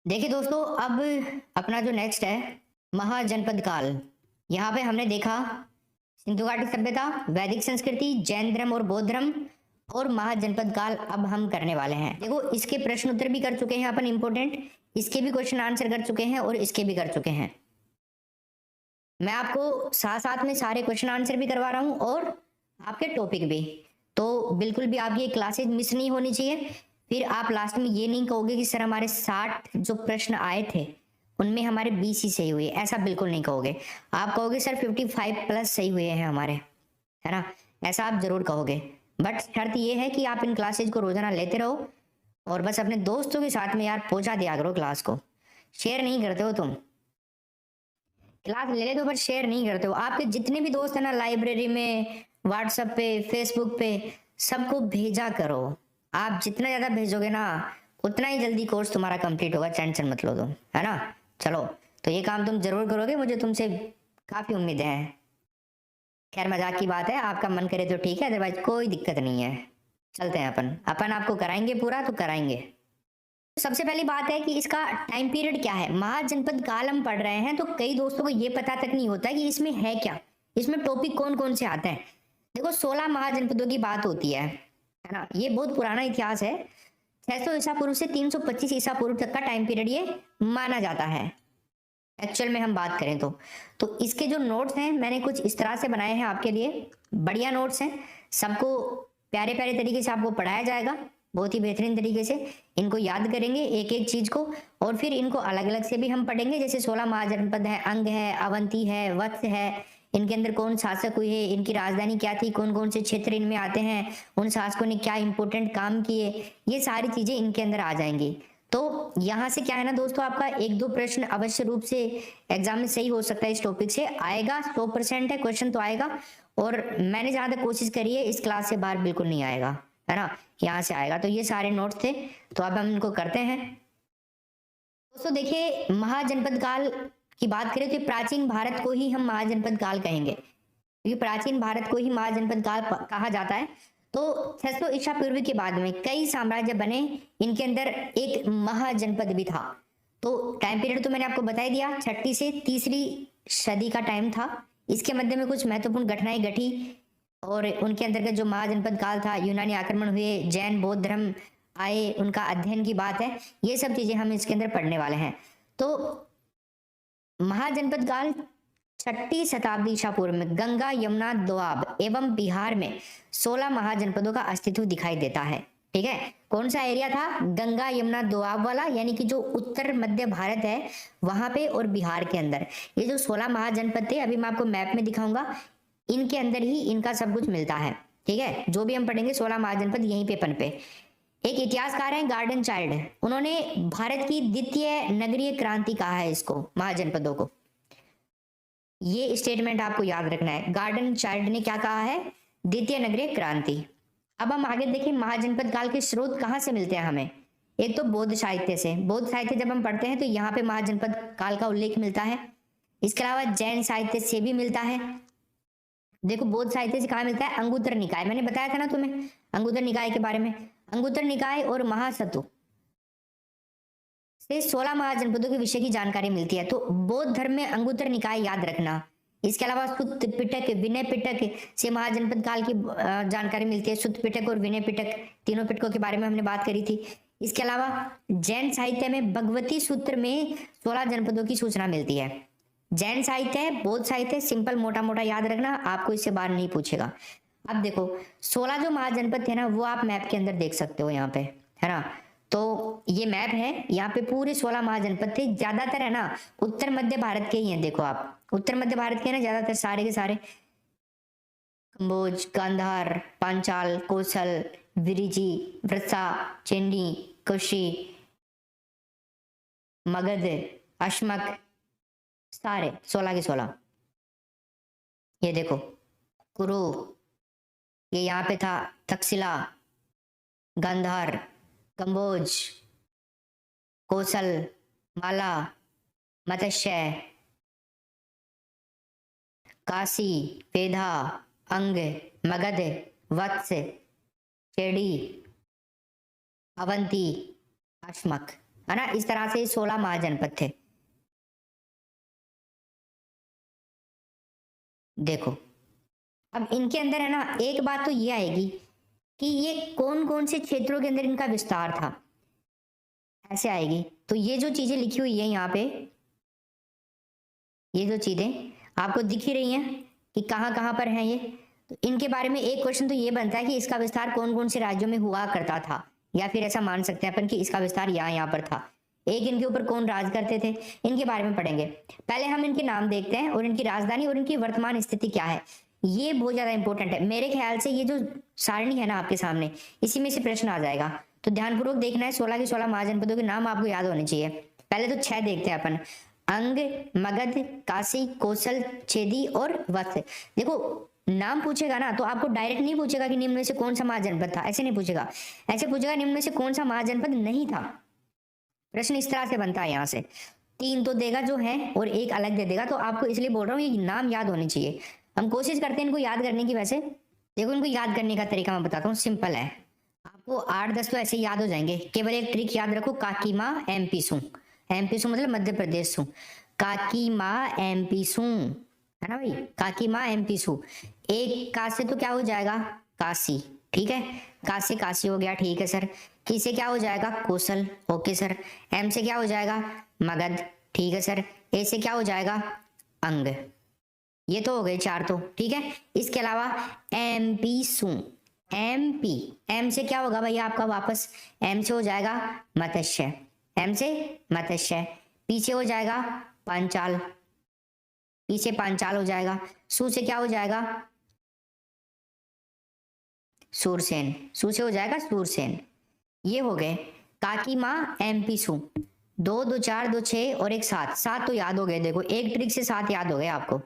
देखिए दोस्तों, अब अपना जो नेक्स्ट है महाजनपद काल। यहाँ पे हमने देखा सिंधु घाटी सभ्यता, वैदिक संस्कृति, जैन धर्म और बौद्ध धर्म और महाजनपद काल अब हम करने वाले हैं। देखो, इसके प्रश्न उत्तर भी कर चुके हैं अपन इंपोर्टेंट, इसके भी क्वेश्चन आंसर कर चुके हैं और इसके भी कर चुके हैं। मैं आपको साथ साथ में सारे क्वेश्चन आंसर भी करवा रहा हूँ और आपके टॉपिक भी। तो बिल्कुल भी आपकी ये क्लासेज मिस नहीं होनी चाहिए। फिर आप लास्ट में ये नहीं कहोगे कि सर हमारे 60 जो प्रश्न आए थे उनमें हमारे 20 ही सही हुए, ऐसा बिल्कुल नहीं कहोगे। आप कहोगे सर 55 प्लस सही हुए हैं हमारे, है ना, ऐसा आप जरूर कहोगे। बट शर्त ये है कि आप इन क्लासेज को रोजाना लेते रहो और बस अपने दोस्तों के साथ में यार पहुंचा दिया करो क्लास को। शेयर नहीं करते हो तुम, क्लास ले लेते हो पर शेयर नहीं करते हो। आपके जितने भी दोस्त हैं ना, लाइब्रेरी में, व्हाट्सएप पे, फेसबुक पे, सबको भेजा करो। आप जितना ज्यादा भेजोगे ना उतना ही जल्दी कोर्स तुम्हारा कंप्लीट होगा, टेंशन मत लो तुम, है ना। चलो, तो ये काम तुम जरूर करोगे, मुझे तुमसे काफी उम्मीद है। खैर मजाक की बात है, आपका मन करे तो ठीक है, अदरवाइज कोई दिक्कत नहीं है। चलते हैं अपन अपन आपको कराएंगे पूरा, तो कराएंगे। सबसे पहली बात है कि इसका टाइम पीरियड क्या है। महाजनपद काल हम पढ़ रहे हैं तो कई दोस्तों को ये पता तक नहीं होता कि इसमें है क्या, इसमें टॉपिक कौन कौन से आते हैं। देखो, 16 महाजनपदों की बात होती है ना। ये बहुत पुराना इतिहास है। 600 ईसा पूर्व से 325 ईसा पूर्व तक का टाइम पीरियड ये माना जाता है एक्चुअल में हम बात करें तो इसके जो नोट्स हैं मैंने कुछ इस तरह से बनाए हैं आपके लिए। बढ़िया नोट्स हैं, सबको प्यारे प्यारे तरीके से आपको पढ़ाया जाएगा, बहुत ही बेहतरीन तरीके से। इनको याद करेंगे एक एक चीज को और फिर इनको अलग अलग से भी हम पढ़ेंगे। जैसे 16 महाजनपद है, अंग है, अवंती है, वत्स है, इनके अंदर कौन शासक हुए, इनकी राजधानी क्या थी, कौन कौन से क्षेत्र इनमें आते हैं, उन शासकों ने क्या इंपॉर्टेंट काम किए, ये सारी चीजें इनके अंदर आ जाएंगी। तो यहाँ से क्या है ना दोस्तों, आपका एक दो प्रश्न अवश्य रूप से एग्जाम में सही हो सकता है, इस टॉपिक से आएगा। 100% है, क्वेश्चन तो आएगा। और मैंने जहां तक कोशिश करी है इस क्लास से बाहर बिल्कुल नहीं आएगा, है ना, यहाँ से आएगा। तो ये सारे नोट्स थे, तो अब हम इनको करते हैं। दोस्तों देखिए, महाजनपद काल की बात करें तो प्राचीन भारत को ही हम महाजनपद काल कहेंगे, क्योंकि प्राचीन भारत को ही महाजनपद काल कहा जाता है। तो 600 ईसा पूर्व के बाद में कई साम्राज्य बने, इनके अंदर एक महाजनपद भी था। तो टाइम पीरियड तो मैंने आपको बता ही दिया, 6ठी से 3री सदी का टाइम था। इसके मध्य में कुछ महत्वपूर्ण घटनाएं घटी और उनके अंतर्गत जो महाजनपद काल था, यूनानी आक्रमण हुए, जैन बौद्ध धर्म आए, उनका अध्ययन की बात है। ये सब चीजें हम इसके अंदर पढ़ने वाले हैं। तो महाजनपद काल 6ठी शताब्दी ईसा पूर्व में गंगा, यमुना, दोआब एवं बिहार में 16 महाजनपदों का अस्तित्व दिखाई देता है। ठीक है, कौन सा एरिया था? गंगा, यमुना, दोआब वाला, यानी कि जो उत्तर मध्य भारत है वहां पे, और बिहार के अंदर ये जो 16 महाजनपद थे, अभी मैं आपको मैप में दिखाऊंगा, इनके अंदर ही इनका सब कुछ मिलता है। ठीक है, जो भी हम पढ़ेंगे 16 महाजनपद यहीं पे पनपे। एक इतिहासकार है गार्डन चाइल्ड, उन्होंने भारत की द्वितीय नगरीय क्रांति कहा है इसको, महाजनपदों को। ये स्टेटमेंट आपको याद रखना है, गार्डन चाइल्ड ने क्या कहा है? द्वितीय नगरीय क्रांति। अब हम आगे देखें, महाजनपद काल के स्रोत कहाँ से मिलते हैं हमें। एक तो बौद्ध साहित्य से, बौद्ध साहित्य जब हम पढ़ते हैं तो यहाँ पे महाजनपद काल का उल्लेख मिलता है। इसके अलावा जैन साहित्य से भी मिलता है। देखो, बौद्ध साहित्य से कहाँ मिलता है? अंगुत्तर निकाय, मैंने बताया था ना तुम्हें अंगुत्तर निकाय के बारे में। अंगुत्तर निकाय और महासतु से 16 महाजनपदों के विषय की जानकारी मिलती है। तो बौद्ध धर्म में अंगुत्तर निकाय याद रखना। इसके अलावा सुत्त पिटक, विनय पिटक से महाजनपद काल की जानकारी मिलती है। सुत्त पिटक और विनय पिटक, तीनों पिटकों के बारे में हमने बात करी थी। इसके अलावा जैन साहित्य में भगवती सूत्र में 16 जनपदों की सूचना मिलती है। जैन साहित्य है, बौद्ध साहित्य, सिंपल मोटा मोटा याद रखना, आपको इससे बाहर नहीं पूछेगा। अब देखो, 16 जो महाजनपद थे ना, वो आप मैप के अंदर देख सकते हो यहाँ पे, है ना। तो ये मैप है, यहाँ पे पूरे 16 महाजनपद थे। ज्यादातर है ना उत्तर मध्य भारत के ही हैं। देखो आप, उत्तर मध्य भारत के ना ज्यादातर सारे के सारे, कंबोज, गांधार, पांचाल, कौशल, विरिजी, वृषा, चेन्नई, कुशी, मगध, अश्मक, सारे 16 के 16। ये देखो, कुरु, ये यहाँ पे था तक्षशिला, गांधार, कंबोज, कौशल, माला, मत्स्य, काशी, वेधा, अंग, मगध, वत्स, चेड़ी, अवंती, अश्मक, है ना। इस तरह से 16 महाजनपद थे। देखो अब इनके अंदर है ना, एक बात तो ये आएगी कि ये कौन कौन से क्षेत्रों के अंदर इनका विस्तार था, ऐसे आएगी। तो ये जो चीजें लिखी हुई है यहाँ पे, ये जो चीजें आपको दिख ही रही हैं कि कहाँ कहाँ पर हैं ये, तो इनके बारे में एक क्वेश्चन तो ये बनता है कि इसका विस्तार कौन कौन से राज्यों में हुआ करता था, या फिर ऐसा मान सकते हैं अपन कि इसका विस्तार यहाँ पर था। एक, इनके ऊपर कौन राज करते थे, इनके बारे में पढ़ेंगे। पहले हम इनके नाम देखते हैं और इनकी राजधानी और इनकी वर्तमान स्थिति क्या है, ये बहुत ज्यादा इंपॉर्टेंट है। मेरे ख्याल से ये जो सारणी है ना आपके सामने, इसी में से प्रश्न आ जाएगा, तो ध्यानपूर्वक देखना है। 16 के 16 महाजनपदों के नाम आपको याद होने चाहिए। पहले तो 6 देखते हैं अपन, अंग, मगध, काशी, कौशल, छेदी और वत्स। देखो नाम पूछेगा ना तो आपको डायरेक्ट नहीं पूछेगा कि निम्न में से कौन सा महाजनपद था, ऐसे नहीं पूछेगा। ऐसे पूछेगा निम्न में से कौन सा महाजनपद नहीं था। प्रश्न इस तरह से बनता है। यहाँ से 3 तो देगा जो है और 1 अलग दे देगा, तो आपको इसलिए बोल रहा हूँ ये नाम याद होने चाहिए। हम कोशिश करते हैं इनको याद करने की। वैसे देखो इनको याद करने का तरीका मैं बताता हूँ, सिंपल है। आपको 8-10 तो ऐसे याद हो जाएंगे। केवल एक ट्रिक याद रखो, काकी माँ MP सू। MP सू मतलब मध्य प्रदेश सू। काकी माँ MP सू, है ना भाई, काकी माँ MP सू। एक का से तो क्या हो जाएगा, काशी, ठीक है। का से काशी हो गया, ठीक है सर। की से क्या हो जाएगा, कौशल, ओके सर। M से क्या हो जाएगा, मगध, ठीक है सर। A से क्या हो जाएगा, अंग। ये तो हो गए 4 तो, ठीक है। इसके अलावा MP सू, MP, M से क्या होगा भैया आपका वापस, M से हो जाएगा मत्स्य, M से मत्स्य। पीछे हो जाएगा पांचाल, पीछे पांचाल हो जाएगा। सू से क्या हो जाएगा, सूरसेन, सू से हो जाएगा सूरसेन। ये हो गए काकी माँ MP सू। 2 2 4 2 6 और 1 7, 7 तो याद हो गए। देखो एक ट्रिक से 7 याद हो गए आपको।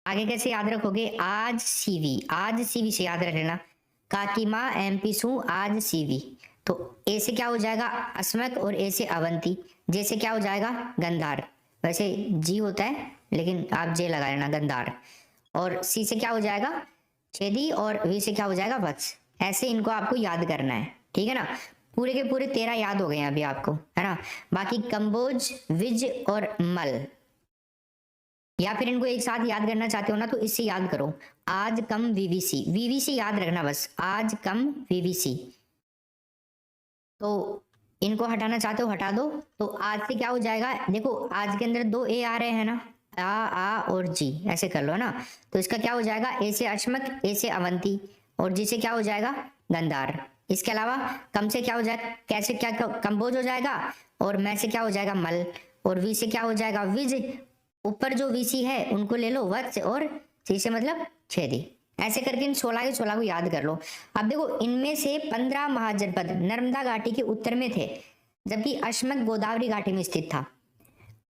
आगे कैसे याद रखोगे, आज CV, आज CV से याद रख लेना। काकी माँ MP सू, आज CV। तो A से क्या हो जाएगा, अस्मक, और A से अवंती। J से क्या हो जाएगा, गंधार। वैसे G होता है लेकिन आप J लगा लेना, गंधार। और C से क्या हो जाएगा, छेदी, और V से क्या हो जाएगा, वत्स। ऐसे इनको आपको याद करना है, ठीक है ना। पूरे के पूरे 13 याद हो गए हैं अभी आपको, है ना। बाकी कंबोज, विज और मल, या फिर इनको एक साथ याद करना चाहते हो ना तो इससे याद करो, आज कम VVC। VVC याद रखना बस, आज कम VVC। तो इनको हटाना चाहते हो हटा दो। तो आज से क्या हो जाएगा, देखो आज के अंदर 2 A आ रहे हैं ना, आ और G, ऐसे कर लो ना। तो इसका क्या हो जाएगा, A से अश्मक, A से अवंती, और G से क्या हो जाएगा, गंधार। इसके अलावा कम से क्या हो जाएगा, कैसे क्या कंबोज हो जाएगा, और मैं से क्या हो जाएगा, मल, और V से क्या हो जाएगा, विज। ऊपर जो VC है उनको ले लो, वत्स, और C से मतलब छेदी। ऐसे करके इन 16 के 16 को याद कर लो। अब देखो इनमें से 15 महाजनपद नर्मदा घाटी के उत्तर में थे, जबकि अश्मक गोदावरी घाटी में स्थित था।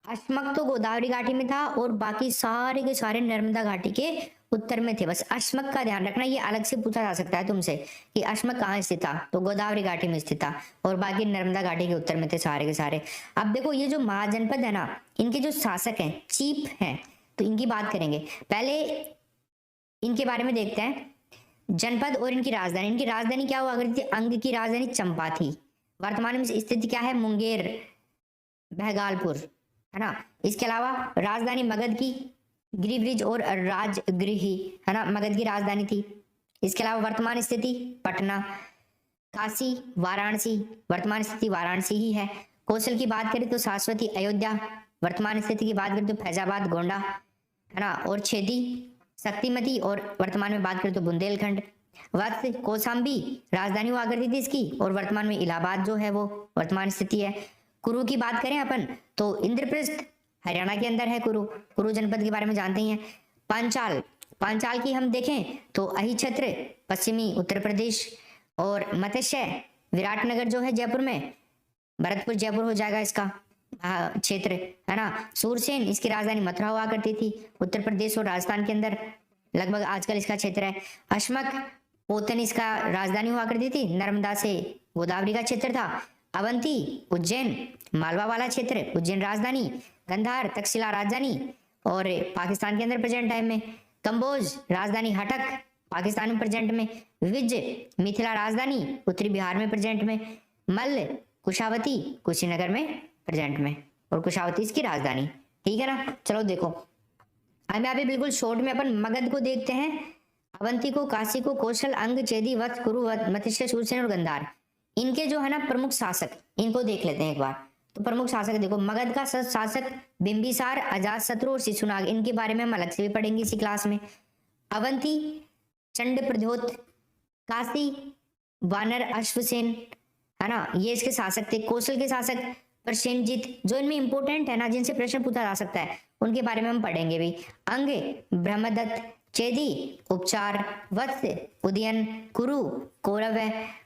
अश्मक तो गोदावरी घाटी में था और बाकी सारे के सारे नर्मदा घाटी के उत्तर में थे। बस अश्मक का ध्यान रखना, ये अलग से पूछा जा सकता है तुमसे कि अश्मक कहाँ स्थित था, तो गोदावरी घाटी में स्थित था, और बाकी नर्मदा घाटी के उत्तर में थे सारे के सारे। अब देखो ये जो महाजनपद है ना, इनके जो शासक हैं, चीफ हैं, तो इनकी बात करेंगे। पहले इनके बारे में देखते हैं, जनपद और इनकी राजधानी। इनकी राजधानी क्या हुआ करती थी, अंग की राजधानी चंपा थी। वर्तमान में स्थिति क्या है, मुंगेर, बहगालपुर, है ना। इसके अलावा राजधानी मगध की गिरिब्रिज और राजगृही, है ना, मगध की राजधानी थी। इसके अलावा वर्तमान स्थिति पटना, काशी, वाराणसी, वर्तमान स्थिति वाराणसी ही है। कौशल की बात करें तो शाश्वती, अयोध्या। वर्तमान स्थिति की बात करें तो फैजाबाद, गोंडा, है ना, और छेदी, शक्तिमती, और वर्तमान में बात करें तो बुंदेलखंड। वत्स, कौशाम्बी राजधानी हुआ करती थी इसकी, और वर्तमान में इलाहाबाद जो है वो वर्तमान स्थिति है। कुरु की बात करें अपन तो इंद्रप्रस्थ हरियाणा के अंदर है कुरु। कुरु जनपद के बारे में जानते ही हैं। पांचाल, पांचाल की हम देखें तो अहिछत्र पश्चिमी उत्तर प्रदेश, और मत्स्य विराटनगर जो है जयपुर में, भरतपुर जयपुर हो जाएगा इसका क्षेत्र, है ना। सूरसेन इसकी राजधानी मथुरा हुआ करती थी, उत्तर प्रदेश और राजस्थान के अंदर लगभग आजकल इसका क्षेत्र है। अश्मक पोतन इसका राजधानी हुआ करती थी, नर्मदा से गोदावरी का क्षेत्र था। अवंती उज्जैन, मालवा वाला क्षेत्र, उज्जैन राजधानी। गंधार तक्षशिला राजधानी, और पाकिस्तान के अंदर प्रेजेंट टाइम में। कंबोज राजधानी हटक, पाकिस्तान में प्रेजेंट में। विज मिथिला राजधानी, उत्तरी बिहार में प्रेजेंट में। मल्ल कुशावती कुशीनगर में प्रेजेंट में, और कुशावती इसकी राजधानी। ठीक है ना, चलो देखो अब यहाँ पे बिल्कुल शॉर्ट में अपन मगध को देखते हैं, अवंती को, काशी को, कौशल, अंग, चेदी, वत्स, कुरु, मतिष्य, शूरसेन और गंधार, इनके जो है ना प्रमुख शासक, इनको देख लेते हैं एक बार। तो प्रमुख शासक देखो, मगध का शासक बिंबिसार, अजातशत्रु और शिशुनाग, इनके बारे में हम अलग से भी पढ़ेंगे इसी क्लास में। अवंती चंड प्रद्योत, काशी वानर अश्वसेन, है ना, ये इसके शासक थे। कौशल के शासक प्रसेनजीत, जो इनमें इंपॉर्टेंट है ना, जिनसे प्रश्न पूछा जा सकता है, उनके बारे में हम पढ़ेंगे भी। अंग ब्रह्मदत्त, चेदी उपचार, वत्स उदयन, कुरु कौरव,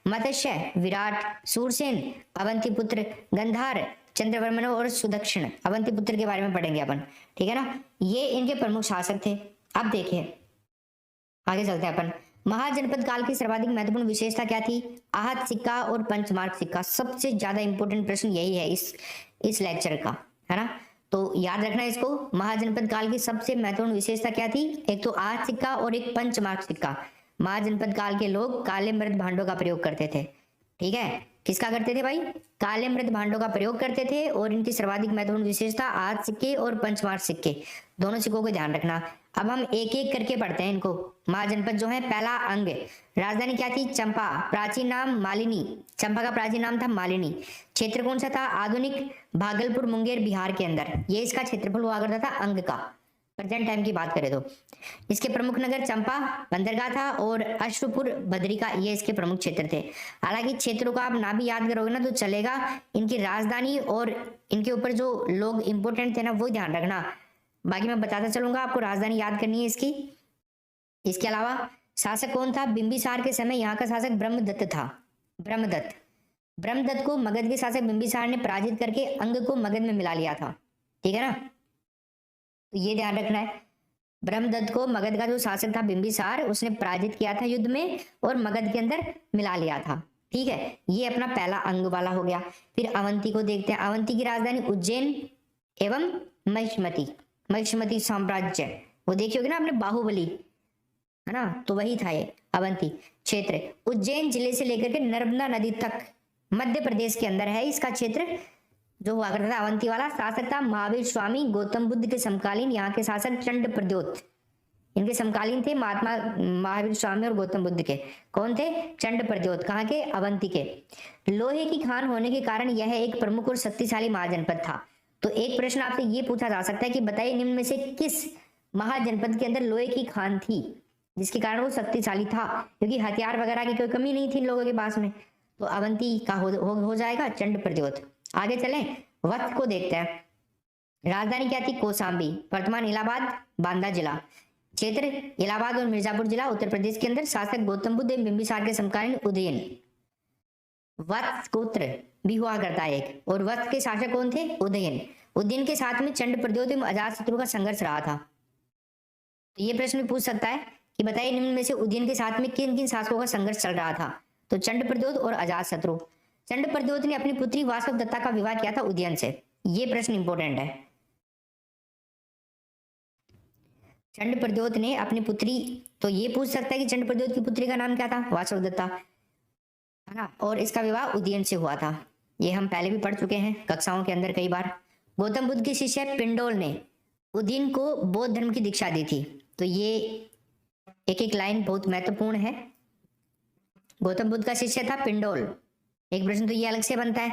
मत्स्य विराट, सूरसेन अवंती पुत्र, गंधार चंद्रवर्मन और सुदक्षिण अवंती पुत्र के बारे में पढ़ेंगे अपन। ठीक है ना, ये इनके प्रमुख शासक थे। अब देखिए आगे चलते हैं अपन। महाजनपद काल की सर्वाधिक महत्वपूर्ण विशेषता क्या थी? आहत सिक्का और पंचमार्क सिक्का। सबसे ज्यादा इंपॉर्टेंट प्रश्न यही है इस लेक्चर का, है ना, तो याद रखना इसको। महाजनपद काल की सबसे महत्वपूर्ण विशेषता क्या थी? एक तो आहत सिक्का और एक पंचमार्क सिक्का। महाजनपद काल के लोग काले मृत भांडों का प्रयोग करते थे। ठीक है, किसका करते थे भाई? काले मृत भांडों का प्रयोग करते थे। और इनकी सर्वाधिक महत्वपूर्ण विशेषता आहत सिक्के और पंचमार्क सिक्के, दोनों सिक्कों को ध्यान रखना। अब हम एक एक करके पढ़ते हैं इनको। महाजनपद जो है, पहला अंग, राजधानी क्या थी? चंपा, प्राचीन नाम मालिनी, चंपा का प्राचीन नाम था मालिनी। क्षेत्र कौन सा था? आधुनिक भागलपुर मुंगेर बिहार के अंदर, ये इसका क्षेत्रफल हुआ करता था अंग का, प्रेजेंट टाइम की बात करें तो। इसके प्रमुख नगर चंपा बंदरगाह था और अश्वपुर बद्रिका, ये इसके प्रमुख क्षेत्र थे। हालांकि क्षेत्रों का आप ना भी याद करोगे ना तो चलेगा, इनकी राजधानी और इनके ऊपर जो लोग इंपोर्टेंट थे ना वो ध्यान रखना, बाकी मैं बताता चलूंगा आपको। राजधानी याद करनी है इसकी। इसके अलावा शासक कौन था? बिंबिसार के समय यहाँ का शासक ब्रह्मदत्त था। ब्रह्मदत्त को मगध के शासक बिंबिसार ने पराजित करके अंग को मगध में मिला लिया था। ठीक है ना, तो ये ध्यान रखना है। ब्रह्मदत्त को मगध का जो शासक था बिंबिसार, उसने पराजित किया था युद्ध में और मगध के अंदर मिला लिया था। ठीक है, ये अपना पहला अंग वाला हो गया। फिर अवंती को देखते हैं। अवंती की राजधानी उज्जैन एवं महिष्मती साम्राज्य, वो देखी होगी ना आपने बाहुबली, है ना, तो वही था ये अवंती क्षेत्र। उज्जैन जिले से लेकर के नर्मदा नदी तक मध्य प्रदेश के अंदर है इसका क्षेत्र जो हुआ करता था। अवंती वाला शासक था महावीर स्वामी, गौतम बुद्ध के समकालीन, यहाँ के शासक चंड प्रद्योत, इनके समकालीन थे महात्मा महावीर स्वामी और गौतम बुद्ध के। कौन थे? चंड प्रद्योत। कहाँ के? अवंती के। लोहे की खान होने के कारण यह एक प्रमुख और शक्तिशाली महाजनपद था। तो एक प्रश्न आपसे ये पूछा जा सकता है कि बताइए निम्न में से किस महाजनपद के अंदर लोहे की खान थी जिसके कारण वो शक्तिशाली था, क्योंकि हथियार वगैरह की कोई कमी नहीं थी इन लोगों के पास में। तो अवंती का हो जाएगा चंड प्रद्योत। आगे चलें, वत्स को देखते हैं। राजधानी क्या थी? कौशाम्बी, वर्तमान इलाहाबाद, बांदा जिला। क्षेत्र इलाहाबाद और मिर्जापुर जिला उत्तर प्रदेश के अंदर। शासक गौतम बुद्ध एवं बिंबिसार के समकालीन उदयन। वत्स गोत्र भी हुआ करता है एक, और वत्स के शासक कौन थे? उदयन। उदयन के साथ में चंड प्रद्योत एवं अजातशत्रु का संघर्ष रहा था। तो ये प्रश्न भी पूछ सकता है कि बताइए निम्न में से उदयन के साथ में किन किन शासकों का संघर्ष चल रहा था? तो चंड प्रद्योत और अजातशत्रु। चंड प्रद्योत ने अपनी पुत्री वासव दत्ता का विवाह किया था उदयन से, ये प्रश्न इंपॉर्टेंट है। चंड प्रद्योत ने अपनी पुत्री, तो ये पूछ सकता है कि चंड प्रद्योत की पुत्री का नाम क्या था? वासव दत्ता, है ना, और इसका विवाह उदयन से हुआ था। ये हम पहले भी पढ़ चुके हैं कक्षाओं के अंदर कई बार। गौतम बुद्ध के शिष्य पिंडोल ने उदयन को बौद्ध धर्म की दीक्षा दी थी। तो ये एक एक लाइन बहुत महत्वपूर्ण है। गौतम बुद्ध का शिष्य था पिंडोल, एक प्रश्न तो ये अलग से बनता है।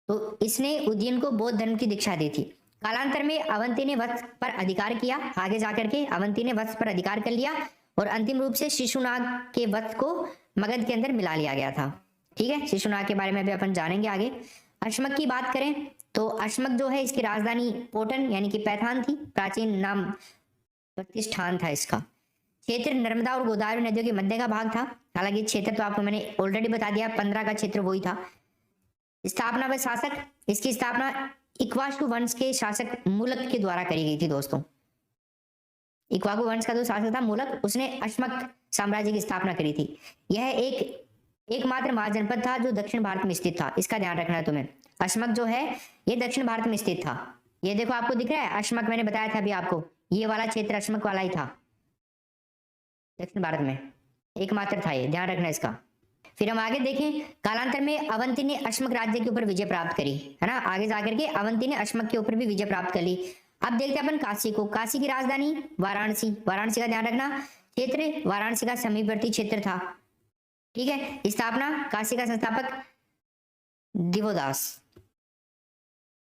तो इसने उदयन को बौद्ध धर्म की दीक्षा दी थी। कालांतर में अवंती ने वत्स पर अधिकार किया। आगे जाकर के अवंती ने वत्स पर अधिकार कर लिया और अंतिम रूप से शिशुनाग के वत्स को मगध के अंदर मिला लिया गया था। ठीक है, शिशुनाग के बारे में भी अपन जानेंगे आगे। अश्मक की बात करें तो अश्मक जो है इसकी राजधानी पोटन यानी कि पैठान थी, प्राचीन नाम प्रतिष्ठान था इसका। क्षेत्र नर्मदा और गोदावरी नदियों के मध्य का भाग था। हालांकि क्षेत्र तो आपको मैंने ऑलरेडी बता दिया, 15 का क्षेत्र वही था। स्थापना व शासक, इसकी स्थापना इक्वाशु वंश के शासक मूलक के द्वारा करी गई थी दोस्तों। इक्वाशु वंश का जो शासक था मूलक, उसने अश्मक साम्राज्य की स्थापना करी थी। यह एकमात्र महाजनपद था जो दक्षिण भारत में स्थित था, इसका ध्यान रखना है तुम्हें। अश्मक जो है ये दक्षिण भारत में स्थित था। ये देखो आपको दिख रहा है अश्मक, मैंने बताया था अभी आपको, ये वाला क्षेत्र अश्मक वाला ही था, दक्षिण भारत में एकमात्र था ये, ध्यान रखना इसका। फिर हम आगे देखें, कालांतर में अवंती ने अश्मक राज्य के ऊपर विजय प्राप्त करी, है ना। आगे जाकर के अवंती ने अश्मक के ऊपर भी विजय प्राप्त कर ली। अब देखते हैं अपन काशी को। काशी की राजधानी वाराणसी, वाराणसी का ध्यान रखना। क्षेत्र वाराणसी का समीपवर्ती क्षेत्र था, ठीक है। स्थापना काशी का संस्थापक दिवोदास,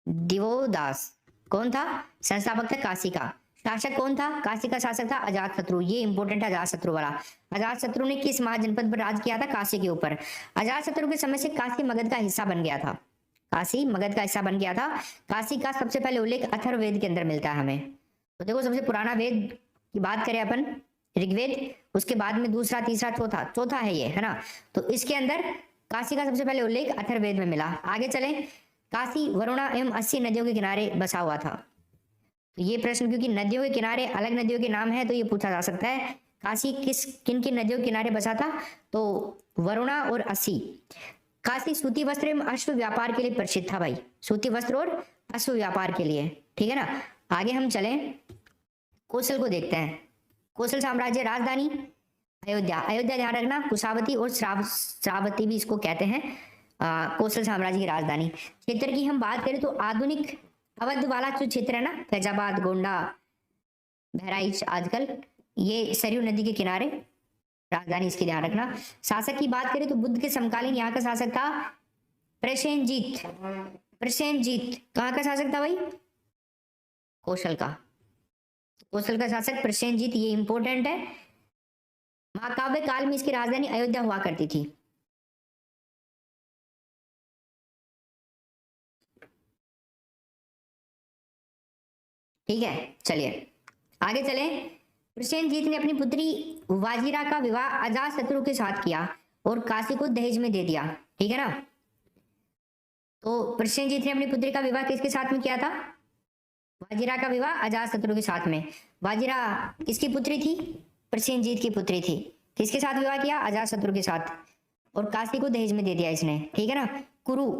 दिवोदास कौन था? संस्थापक था काशी का। शासक कौन था? काशी का शासक था अजातशत्रु। ये इंपॉर्टेंट है अजातशत्रु वाला। अजातशत्रु ने किस महाजनपद पर राज किया था? काशी के ऊपर। अजातशत्रु के समय से काशी मगध का हिस्सा बन गया था, काशी मगध का हिस्सा बन गया था। काशी का सबसे पहले उल्लेख अथर्ववेद के अंदर मिलता है हमें। तो देखो, सबसे पुराना वेद की बात करें अपन, ऋग्वेद, उसके बाद में दूसरा, तीसरा, चौथा, चौथा है ये, है ना। तो इसके अंदर काशी का सबसे पहले उल्लेख अथर्ववेद में मिला। आगे चले, काशी वरुणा एवं 80 नदियों के किनारे बसा हुआ था। तो ये प्रश्न, क्योंकि नदियों के किनारे अलग नदियों के नाम है, तो ये पूछा जा सकता है काशी किन किन नदियों के किनारे बसा था? तो वरुणा और 80। काशी सूती वस्त्र एवं अश्व व्यापार के लिए प्रसिद्ध था भाई, सूती वस्त्र और अश्व व्यापार के लिए, ठीक है ना। आगे हम चलें, कौशल को देखते हैं। कौशल साम्राज्य राजधानी अयोध्या, अयोध्या ध्यान रखना। कुशावती और श्रावती भी इसको कहते हैं, कौशल साम्राज्य की राजधानी। क्षेत्र की हम बात करें तो आधुनिक अवध वाला जो क्षेत्र है ना, फैजाबाद, गोंडा, बहराइच, आजकल ये सरयू नदी के किनारे, राजधानी इसकी ध्यान रखना। शासक की बात करें तो बुद्ध के समकालीन यहाँ का शासक था प्रसेनजीत। प्रसेनजीत कहाँ का शासक था भाई? कौशल का। कौशल का शासक प्रसेनजीत, ये इंपॉर्टेंट है। महाकाव्य काल में इसकी राजधानी अयोध्या हुआ करती थी। ठीक है, चलिए आगे चले। प्रसेनजीत ने अपनी पुत्री वाजिरा का विवाह अजातशत्रु के साथ किया और काशी को दहेज में दे दिया, ठीक है ना। तो प्रसेनजीत ने अपनी पुत्री का विवाह किसके साथ में किया था? वाजिरा का विवाह अजातशत्रु के साथ में। वाजिरा किसकी पुत्री थी? प्रसेनजीत की पुत्री थी। किसके साथ विवाह किया? अजातशत्रु के साथ। और काशी को दहेज में दे दिया इसने, ठीक है ना। कुरु,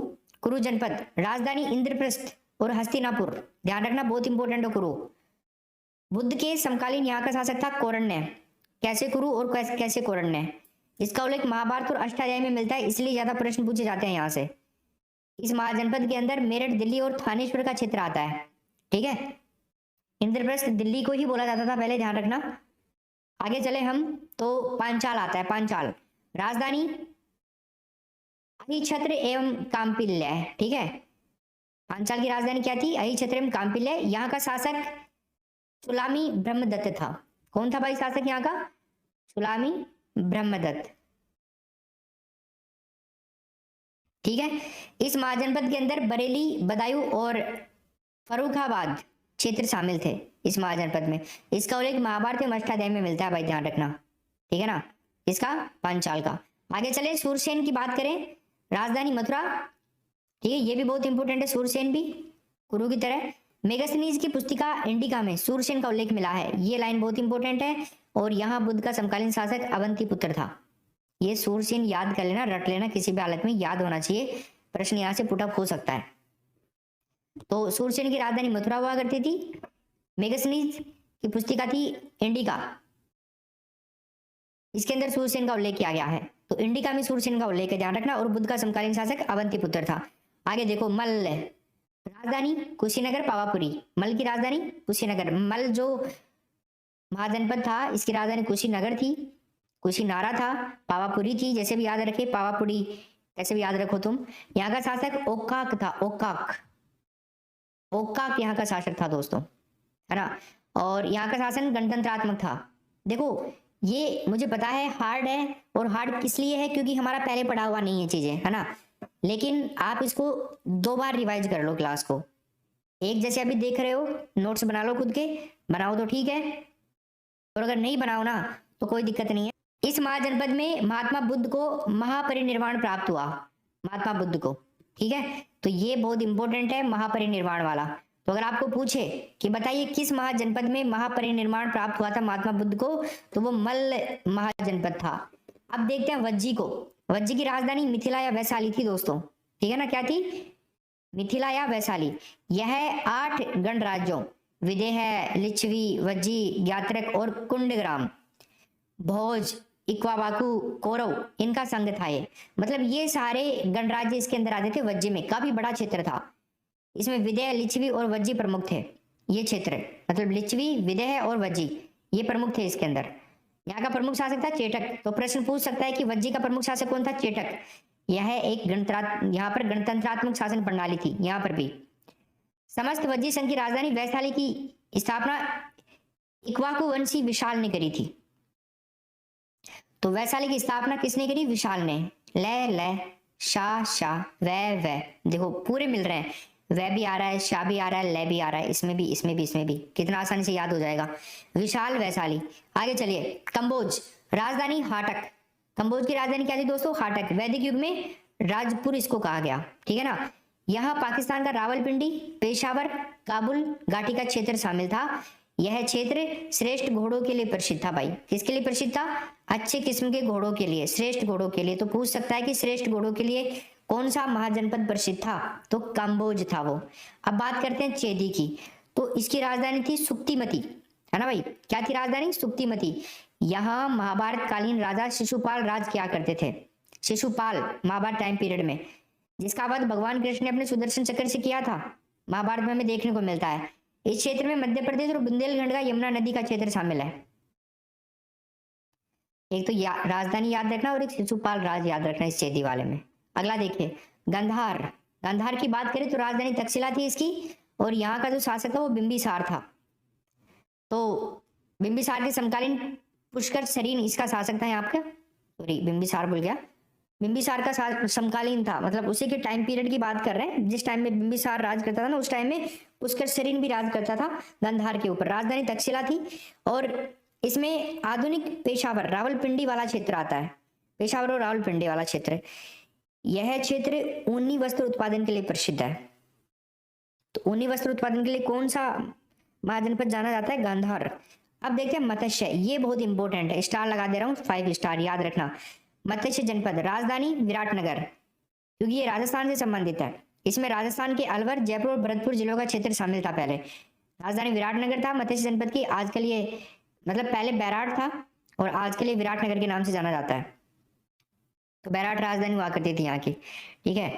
कुरु जनपद, राजधानी इंद्रप्रस्थ और हस्तिनापुर, ध्यान रखना, बहुत इंपॉर्टेंट है कुरु। बुद्ध के समकालीन यहाँ का शासक था कौरण्य। कैसे कुरु और कैसे कौरण्य? इसका उल्लेख महाभारत और अष्टाध्यायी में मिलता है, इसलिए ज्यादा प्रश्न पूछे जाते हैं यहाँ से। इस महाजनपद के अंदर मेरठ, दिल्ली और थानेश्वर का क्षेत्र आता है, ठीक है। इंद्रप्रस्थ दिल्ली को ही बोला जाता था पहले, ध्यान रखना। आगे चले हम तो पांचाल आता है। पांचाल राजधानी अहिछत्र एवं कांपिल्य, ठीक है। पांचाल की राजधानी क्या थी? अहिछत्र एवं कांपिल्य। यहाँ का शासक सुलामी ब्रह्मदत्त था। कौन था भाई शासक यहाँ का? सुलामी ब्रह्मदत्त, ठीक है। इस महाजनपद के अंदर बरेली, बदायूं और फर्रुखाबाद क्षेत्र शामिल थे इस महाजनपद में। इसका उल्लेख महाभारत एवं अष्टाध्यायी में मिलता है भाई, ध्यान रखना, ठीक है ना, इसका पांचाल का। आगे चले, सूरसेन की बात करें, राजधानी मथुरा, ठीक है, ये भी बहुत इंपॉर्टेंट है, सूरसेन भी कुरु की तरह। मेगस्थनीज की पुस्तिका इंडिका में सूरसेन का उल्लेख मिला है, ये लाइन बहुत इंपॉर्टेंट है। और यहाँ बुद्ध का समकालीन शासक अवंती पुत्र था। ये सूरसेन याद कर लेना, रट लेना, किसी भी हालत में याद होना चाहिए, प्रश्न यहाँ से पुटअप हो सकता है। तो सूरसेन की राजधानी मथुरा हुआ करती थी। मेगस्थनीज की पुस्तिका थी इंडिका, इसके अंदर सूरसेन का उल्लेख किया गया है। तो इंडिका में सूरसेन का उल्लेख है, ध्यान रखना। और बुद्ध का समकालीन शासक अवंती पुत्र था। आगे देखो, मल्ल, राजधानी कुशीनगर, पावापुरी। मल की राजधानी कुशीनगर। मल जो महाजनपद था, इसकी राजधानी कुशीनगर थी, कुशीनारा था, पावापुरी थी, जैसे भी याद रखे, पावापुरी कैसे भी याद रखो तुम। यहाँ का शासक ओक्काक था, ओक्काक, ओक्काक यहाँ का शासक था दोस्तों, है ना। और यहाँ का शासन गणतंत्रात्मक था। देखो, ये मुझे पता है हार्ड है, और हार्ड किस लिए है? क्योंकि हमारा पहले पढ़ा हुआ नहीं है चीजें, है ना। लेकिन आप इसको 2 बार रिवाइज कर लो क्लास को। एक जैसे अभी देख रहे हो, नोट्स बना लो, खुद के बनाओ तो ठीक है, और अगर नहीं बनाओ ना तो कोई दिक्कत नहीं है। इस महाजनपद में महात्मा बुद्ध को महापरिनिर्वाण प्राप्त हुआ, महात्मा बुद्ध को, ठीक है। तो ये बहुत इंपॉर्टेंट है, महापरिनिर्वाण वाला। तो अगर आपको पूछे कि बताइए किस महाजनपद में महापरिनिर्वाण प्राप्त हुआ था महात्मा बुद्ध को, तो वो मल्ल महाजनपद था। अब देखते हैं वज्जी को। वज्जी की राजधानी मिथिला या वैशाली थी दोस्तों, ठीक है ना। क्या थी? मिथिला या वैशाली। यह 8 गणराज्यों विदेह, लिच्छवी, वज्जी, ज्ञात्रक और कुंडग्राम, भोज, इक्वाबाकू, कौरव, इनका संघ था ये। मतलब ये सारे गणराज्य इसके अंदर आते थे। वज्जी में काफी बड़ा क्षेत्र था। इसमें विदेह, लिच्छवी और वज्जी प्रमुख थे। ये क्षेत्र मतलब लिच्छवी, विदेह और वज्जी ये प्रमुख थे इसके अंदर। यहाँ का प्रमुख शासक था चेटक। तो प्रश्न पूछ सकता है कि वज्जी का प्रमुख शासक कौन था? चेटक। यह एक यहाँ पर गणतंत्रात्मक शासन प्रणाली थी। यहाँ पर भी समस्त वज्जी संघ की राजधानी वैशाली की स्थापना इक्वाकू वंशी विशाल ने करी थी। तो वैशाली की स्थापना किसने करी? विशाल ने। ले शाह शाह वै देखो पूरे मिल रहे हैं। वह भी आ रहा है, शाह भी आ रहा है, ले भी आ रहा है, इसमें भी इसमें भी इसमें भी। कितना आसानी से याद हो जाएगा। विशाल, वैशाली। आगे चलिए। कंबोज, राजधानी हाटक। कंबोज की राजधानी क्या थी दोस्तों? हाटक। वैदिक युग में राजपुर इसको कहा गया। ठीक है ना। यहाँ पाकिस्तान का रावलपिंडी, पेशावर, काबुल, घाटी का क्षेत्र शामिल था। यह क्षेत्र श्रेष्ठ घोड़ों के लिए प्रसिद्ध था। भाई किसके लिए प्रसिद्ध था? अच्छे किस्म के घोड़ों के लिए, श्रेष्ठ घोड़ों के लिए। तो पूछ सकता है कि श्रेष्ठ घोड़ों के लिए कौन सा महाजनपद प्रसिद्ध था? तो कंबोज था वो। अब बात करते हैं चेदी की। तो इसकी राजधानी थी सुक्तिमती, है ना भाई। क्या थी राजधानी? सुक्तिमती। यहाँ महाभारत कालीन राजा शिशुपाल राज किया करते थे। शिशुपाल महाभारत टाइम पीरियड में, जिसका वध भगवान कृष्ण ने अपने सुदर्शन चक्र से किया था। महाभारत में हमें देखने को मिलता है। इस क्षेत्र में मध्य प्रदेश और बुंदेलखंड का यमुना नदी का क्षेत्र शामिल है। एक तो राजधानी याद रखना और एक शिशुपाल राज याद रखना इस चेदी वाले में। अगला देखिए गंधार। गंधार की बात करें तो राजधानी तक्षशिला थी इसकी, और यहाँ का जो शासक था वो बिंबिसार था। तो बिंबिसार के समकालीन पुष्कर सरीन इसका शासक था। यहाँ पे सॉरी बिंबिसार भूल गया। बिंबिसार का समकालीन था, मतलब उसी के टाइम पीरियड की बात कर रहे हैं। जिस टाइम में बिंबिसार राज करता था ना, उस टाइम में पुष्कर सरीन भी राज करता था गंधार के ऊपर। राजधानी तक्षशिला थी और इसमें आधुनिक पेशावर, रावलपिंडी वाला क्षेत्र आता है। पेशावर और रावलपिंडी वाला क्षेत्र, यह क्षेत्र ऊनी वस्त्र उत्पादन के लिए प्रसिद्ध है। तो ऊनी वस्त्र उत्पादन के लिए कौन सा महाजनपद जाना जाता है? गांधार। अब देखते हैं मत्स्य। ये बहुत इंपॉर्टेंट है, स्टार लगा दे रहा हूँ, 5 स्टार याद रखना। मत्स्य जनपद, राजधानी विराटनगर, क्योंकि ये राजस्थान से संबंधित है। इसमें राजस्थान के अलवर, जयपुर और भरतपुर जिलों का क्षेत्र शामिल था। पहले राजधानी विराटनगर था मत्स्य जनपद की। आज के लिए मतलब पहले बैराट था और आज के लिए विराटनगर के नाम से जाना जाता है। तो बैराट राजधानी हुआ करती थी यहाँ की। ठीक है।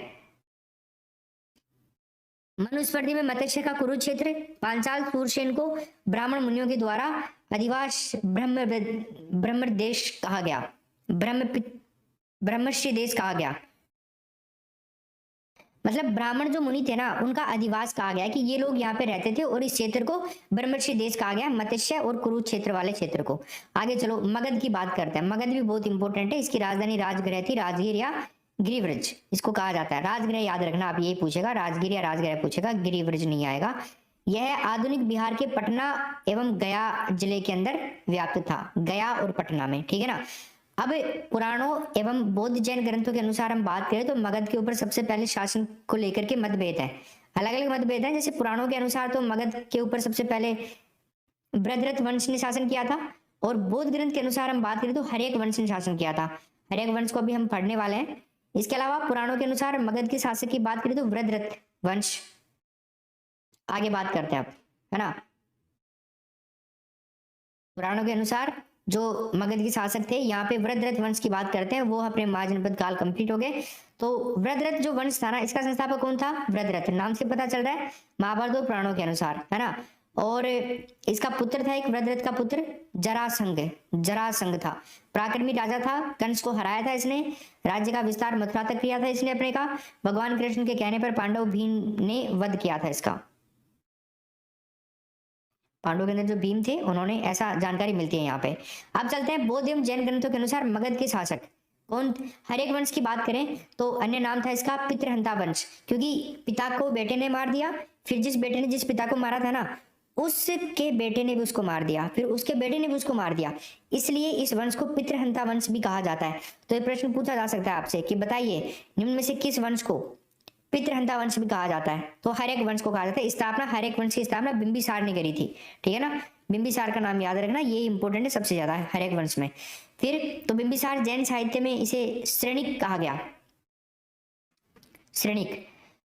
मनुस्मृति में मत्स्य का कुरुक्षेत्र, पांचाल सूरसेन को ब्राह्मण मुनियों के द्वारा अधिवास ब्रह्म देश कहा गया, ब्रह्मश्री देश कहा गया। मतलब ब्राह्मण जो मुनि थे ना, उनका अधिवास कहा गया कि ये लोग यहाँ पे रहते थे, और इस क्षेत्र को ब्रह्मश्री देश कहा गया, मत्स्य और कुरुक्षेत्र वाले क्षेत्र को। आगे चलो मगध की बात करते हैं। मगध भी बहुत इंपॉर्टेंट है। इसकी राजधानी राजगृह थी, राजगीर या गिरिव्रज इसको कहा जाता है। राजगृह याद रखना, आप यही पूछेगा, राजगीर या राजगृह पूछेगा, गिरिव्रज नहीं आएगा। यह आधुनिक बिहार के पटना एवं गया जिले के अंदर व्याप्त था, गया और पटना में। ठीक है ना। अब पुराणों एवं बौद्ध जैन ग्रंथों के अनुसार हम बात करें तो मगध के ऊपर सबसे पहले शासन को लेकर के मतभेद है, अलग अलग मतभेद है। जैसे पुराणों के अनुसार तो मगध के ऊपर सबसे पहले बृहद्रथ वंश ने शासन किया था, और बौद्ध ग्रंथ के अनुसार हम बात करें तो हर्यक वंश ने शासन किया था। हर्यक वंश को अभी हम पढ़ने वाले हैं। इसके अलावा पुराणों के अनुसार मगध के शासक की बात करें तो बृहद्रथ वंश। आगे बात करते हैं अब, है ना। पुराणों के अनुसार जो मगध के शासक थे, यहाँ पे वृहद्रथ वंश की बात करते हैं, वो अपने महाजनपद काल कंप्लीट हो गए। तो वृहद्रथ जो वंश था ना, इसका संस्थापक कौन था? वृहद्रथ। नाम से पता चल रहा है, महाभारत और पुराणों के अनुसार, है ना। और इसका पुत्र था एक, वृहद्रथ का पुत्र जरासंध था। पराक्रमी राजा था, कंस को हराया था इसने, राज्य का विस्तार मथुरा तक किया था इसने अपने का। भगवान कृष्ण के कहने पर पांडव भीम ने वध किया था इसका। पांडवों के अंदर जो भीम थे, उन्होंने, ऐसा जानकारी मिलती है यहाँ पे। अब चलते हैं बौद्ध एवं जैन ग्रंथों के अनुसार मगध के शासक कौन? हर्यक वंश की बात करें तो अन्य नाम था इसका पितृहंता वंश, क्योंकि पिता को बेटे ने मार दिया, फिर जिस बेटे ने जिस पिता को मारा था ना, उसके बेटे ने भी उसको मार दिया, फिर उसके बेटे ने भी उसको मार दिया, इसलिए इस वंश को पितृहंता वंश भी कहा जाता है। तो ये प्रश्न पूछा जा सकता है आपसे कि बताइए निम्न में से किस वंश को पितृहंता वंश भी कहा जाता है? तो हर्यक वंश को कहा जाता है। स्थापना, हर्यक वंश की स्थापना बिंबिसार ने करी थी। ठीक है ना। बिंबिसार का नाम याद रखना, ये इंपॉर्टेंट है सबसे ज्यादा है हर्यक वंश में। फिर तो बिंबिसार जैन साहित्य में इसे श्रेणिक कहा गया। श्रेणिक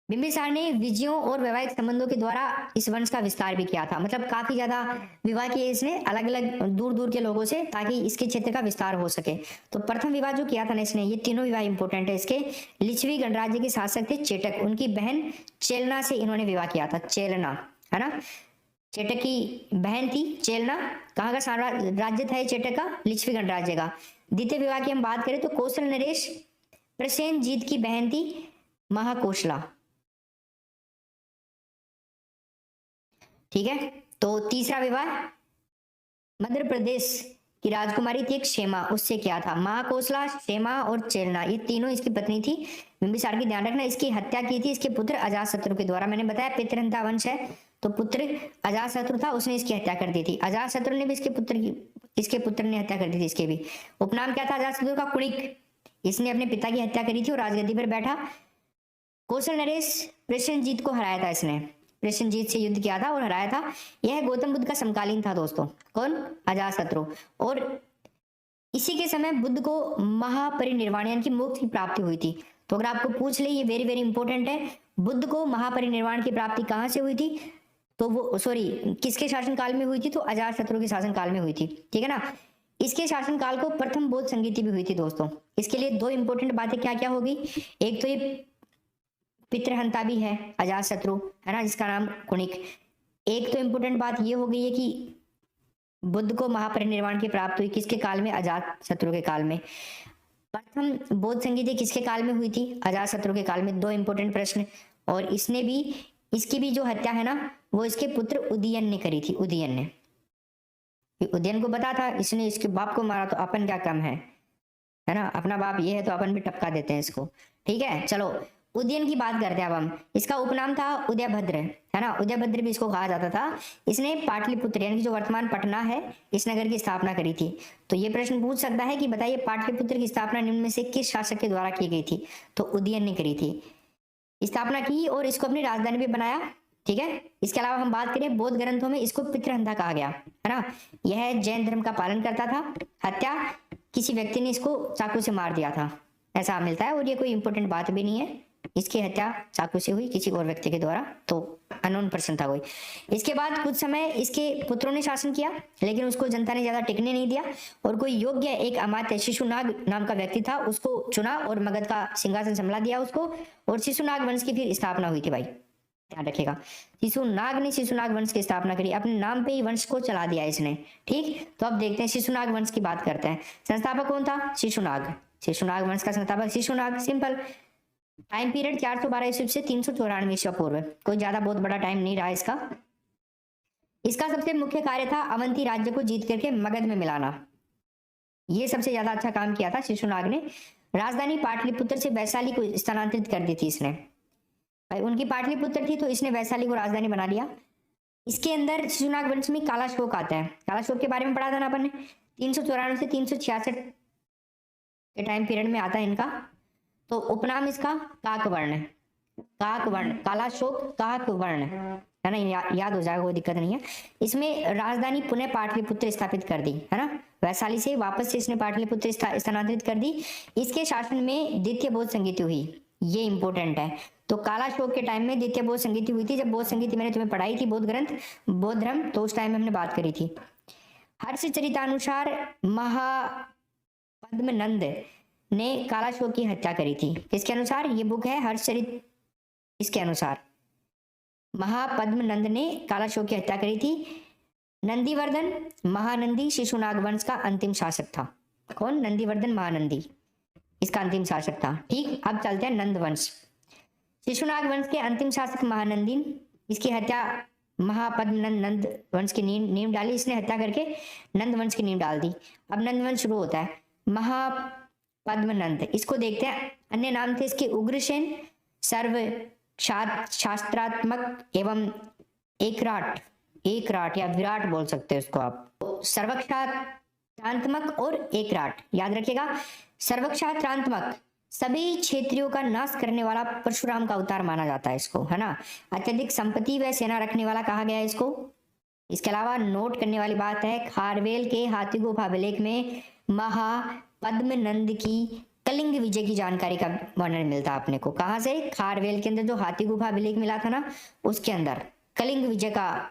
बिंबिसार ने विजयों और वैवाहिक संबंधों के द्वारा इस वंश का विस्तार भी किया था, मतलब काफी ज्यादा विवाह किए इसने अलग अलग दूर दूर के लोगों से, ताकि इसके क्षेत्र का विस्तार हो सके। तो प्रथम विवाह जो किया था ना इसने, ये तीनों विवाह इंपोर्टेंट है इसके। लिच्छवी गणराज्य के शासक थे चेटक, उनकी बहन चेलना से इन्होंने विवाह किया था, चेलना, है ना। चेटक की बहन थी चेलना। कहाँ का राज्य था चेटक का? लिच्छवी गणराज्य का। द्वितीय विवाह की हम बात करें तो कौशल नरेश प्रसेनजीत की बहन थी महाकोशला, ठीक है। तो तीसरा विवाह मध्य प्रदेश की राजकुमारी थी एक क्षेमा, उससे क्या था? महाकोशला, क्षेमा और चेलना, ये तीनों इसकी पत्नी थी बिंबिसार की। ध्यान रखना, इसकी हत्या की थी इसके पुत्र अजातशत्रु के द्वारा। मैंने बताया पितृहंता वंश है, तो पुत्र अजातशत्रु था, उसने इसकी हत्या कर दी थी। अजातशत्रु ने भी इसके पुत्र ने हत्या कर दी थी इसके भी। उपनाम क्या था अजातशत्रु का? कुणिक। इसने अपने पिता की हत्या करी थी और राजगद्दी पर बैठा। कौशल नरेश प्रसेनजीत को हराया था इसने, प्रसेनजीत से युद्ध किया था और हराया था। यह गौतम बुद्ध का समकालीन था दोस्तों। कौन? अजातशत्रु। और इसी के समय बुद्ध को महापरिनिर्वाण यानी कि मोक्ष की प्राप्ति हुई थी। तो अगर आपको पूछ ले, ये वेरी वेरी इंपॉर्टेंट है, बुद्ध को महापरिनिर्वाण की प्राप्ति कहां से हुई थी? तो वो किसके शासनकाल में हुई थी? तो अजातशत्रु के शासनकाल में हुई थी, ठीक है ना। इसके शासनकाल को प्रथम बौद्ध संगीति भी हुई थी दोस्तों। इसके लिए दो इंपॉर्टेंट बातें क्या क्या होगी? एक तो ये पितृहंता भी है अजातशत्रु, है ना, जिसका नाम कुणिक। एक तो इंपोर्टेंट बात ये हो गई है कि बुद्ध को महापरिनिर्वाण की प्राप्ति हुई किसके काल में? अजातशत्रु के काल में। प्रथम बौद्ध संगीति किसके काल में हुई थी? अजातशत्रु के काल में। दो इंपोर्टेंट प्रश्न। और इसकी भी जो हत्या है ना, वो इसके पुत्र उदयन ने करी थी। उदयन को पता था इसने इसके बाप को मारा, तो अपन क्या कम है ना, अपना बाप ये है तो अपन भी टपका देते हैं इसको, ठीक है। चलो उदयन की बात करते हैं अब हम। इसका उपनाम था उदयभद्र, है ना, उदयभद्र भी इसको कहा जाता था। इसने पाटलिपुत्र यानी कि जो वर्तमान पटना है, इस नगर की स्थापना करी थी। तो ये प्रश्न पूछ सकता है कि बताइए पाटलिपुत्र की स्थापना निम्न में से किस शासक के द्वारा की गई थी? तो उदयन ने करी थी, स्थापना की और इसको अपनी राजधानी भी बनाया, ठीक है। इसके अलावा हम बात करें बौद्ध ग्रंथों में इसको पितृहंता कहा गया, है ना। यह जैन धर्म का पालन करता था। हत्या किसी व्यक्ति ने इसको चाकू से मार दिया था, ऐसा मिलता है। और ये कोई इंपोर्टेंट बात भी नहीं है, इसकी हत्या चाकू से हुई किसी और व्यक्ति के द्वारा, तो अननोन पर्सन था कोई। इसके बाद कुछ समय इसके पुत्रों ने शासन किया, लेकिन उसको जनता ने ज्यादा टिकने नहीं दिया और कोई योग्य एक अमात्य शिशुनाग नाम का व्यक्ति था, उसको चुना और मगध का सिंहासन संभला दिया उसको। और शिशुनाग वंश की फिर स्थापना हुई थी भाई, ध्यान रखिएगा। शिशुनाग ने शिशुनाग वंश की स्थापना करी, अपने नाम पे ही वंश को चला दिया इसने, ठीक। तो अब देखते हैं शिशुनाग वंश की बात करते हैं। संस्थापक कौन था? शिशुनाग। शिशुनाग वंश का संस्थापक शिशुनाग, सिंपल। टाइम पीरियड 412 ईस्वी से 394 ईस्वी पूर्व, कोई ज्यादा बहुत बड़ा टाइम नहीं रहा इसका। इसका सबसे मुख्य कार्य था अवंती राज्य को जीत करके मगध में मिलाना। ये सबसे ज्यादा अच्छा काम किया था शिशुनाग ने। राजधानी पाटलिपुत्र से वैशाली को स्थानांतरित कर दी थी इसने। भाई उनकी पाटलिपुत्र थी तो इसने वैशाली को राजधानी बना लिया। इसके अंदर शिशुनाग वंश में कालाशोक आता है। कालाशोक के बारे में पढ़ा था ना अपन ने, 394 से 366 के टाइम पीरियड में आता है इनका। तो उपनाम इसका काकवर्ण, काकवर्ण, कालाशोक काकवर्ण, है ना, याद हो जाएगा, कोई दिक्कत नहीं है। इसमें राजधानी पुनः पाटलिपुत्र स्थापित कर दी, है ना, वैशाली से वापस से इसने पाटलिपुत्र स्थानांतरित कर दी। इसके शासन में द्वितीय बौद्ध संगीति हुई, ये इंपॉर्टेंट है। तो कालाशोक के टाइम में द्वितीय बौद्ध संगीति हुई थी। जब बौद्ध संगीति मैंने तुम्हें पढ़ाई थी, बौद्ध ग्रंथ, बौद्ध धर्म, तो उस टाइम में हमने बात करी थी। हर्षचरितानुसार महापद्मनंद ने कालाशोक की हत्या करी थी। किसके अनुसार? ये बुक है हर्षचरित, इसके अनुसार महापद्मनंद ने कालाशोक की हत्या करी थी। नंदीवर्धन महानंदी शिशुनाग वंश का अंतिम शासक था। कौन? नंदीवर्धन महानंदी, इसका अंतिम शासक था, ठीक। अब चलते हैं नंद वंश। शिशुनाग वंश के अंतिम शासक महानंदी, इसकी हत्या महापद्मनंद नंद वंश की नींव डाली इसने, हत्या करके नंद वंश की नींव डाल दी। अब नंद वंश शुरू होता है। महापद्मनंद, इसको देखते हैं, अन्य नाम थे इसके उग्रसेन, सर्व शास्त्रात्मक एवं एकराट या विराट बोल सकते हैं उसको आप, सर्वक्षात्रात्मक और एकराट, याद रखिएगा। सर्वक्षात्रात्मक, सभी क्षेत्रियों का नाश करने वाला परशुराम का अवतार माना जाता है इसको, है ना। अत्यधिक संपत्ति व सेना रखने वाला कहा गया है इसको। इसके अलावा नोट करने वाली बात है, खारवेल के हाथी गुफा अभिलेख में महापद्मनंद की कलिंग विजय की जानकारी का वर्णन मिलता है अपने को। कहाँ से? खारवेल के अंदर जो हाथी गुफा अभिलेख मिला था ना, उसके अंदर कलिंग विजय का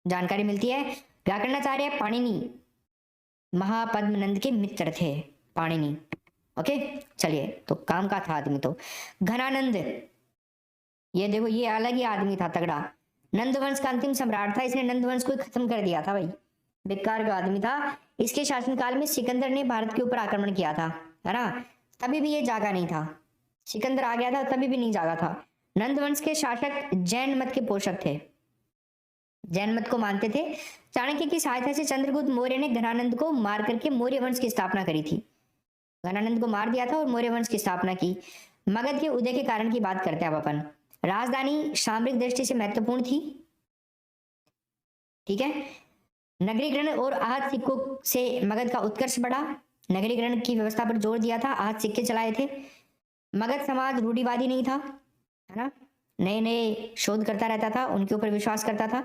जानकारी मिलती है। व्याकरणाचार्य पाणिनि महापद्मनंद के मित्र थे पाणिनि। ओके, चलिए, तो काम का था आदमी तो। घनानंद, ये देखो, ये अलग ही आदमी था, तगड़ा। नंदवंश का अंतिम सम्राट था, इसने नंदवंश को खत्म कर दिया था भाई, बेकार का आदमी था। इसके शासनकाल में सिकंदर ने भारत के ऊपर आक्रमण किया था, है ना, तभी भी ये जागा नहीं था। सिकंदर आ गया था तभी भी नहीं जागा था। नंदवंश के शासक जैन मत के पोषक थे, जैन मत को मानते थे। चाणक्य की सहायता से चंद्रगुप्त मौर्य ने घनानंद को मार करके मौर्य वंश की स्थापना करी थी। घनानंद को मार दिया था और मौर्य वंश की स्थापना की। मगध के उदय के कारण की बात करते हैं अब अपन। राजधानी सामरिक दृष्टि से महत्वपूर्ण थी, ठीक है। नगरीकरण और आहत सिक्कों से मगध का उत्कर्ष बढ़ा। नगरीकरण की व्यवस्था पर जोर दिया था, आहत सिक्के चलाए थे। मगध समाज रूढ़िवादी नहीं था, है ना, नए नए शोध करता रहता था, उनके ऊपर विश्वास करता था।